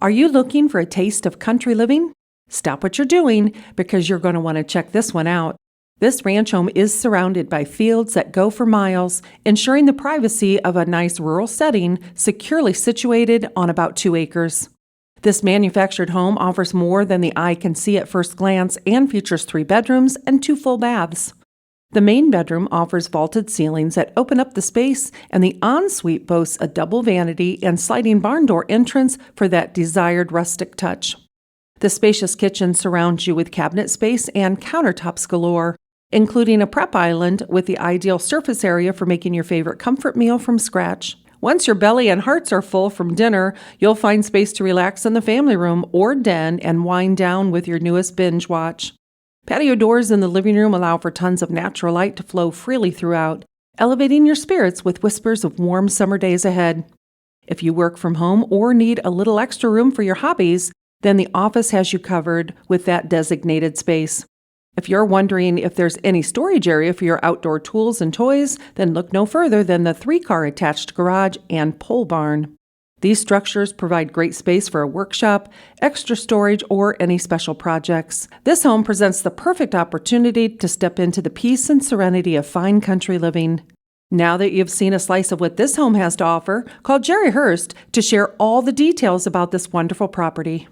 Are you looking for a taste of country living? Stop what you're doing because you're going to want to check this one out. This ranch home is surrounded by fields that go for miles, ensuring the privacy of a nice rural setting securely situated on about 2 acres. This manufactured home offers more than the eye can see at first glance and features 3 bedrooms and 2 full baths. The main bedroom offers vaulted ceilings that open up the space, and the ensuite boasts a double vanity and sliding barn door entrance for that desired rustic touch. The spacious kitchen surrounds you with cabinet space and countertops galore, including a prep island with the ideal surface area for making your favorite comfort meal from scratch. Once your belly and hearts are full from dinner, you'll find space to relax in the family room or den and wind down with your newest binge watch. Patio doors in the living room allow for tons of natural light to flow freely throughout, elevating your spirits with whispers of warm summer days ahead. If you work from home or need a little extra room for your hobbies, then the office has you covered with that designated space. If you're wondering if there's any storage area for your outdoor tools and toys, then look no further than the 3-car attached garage and pole barn. These structures provide great space for a workshop, extra storage, or any special projects. This home presents the perfect opportunity to step into the peace and serenity of fine country living. Now that you've seen a slice of what this home has to offer, call Jerry Hurst to share all the details about this wonderful property.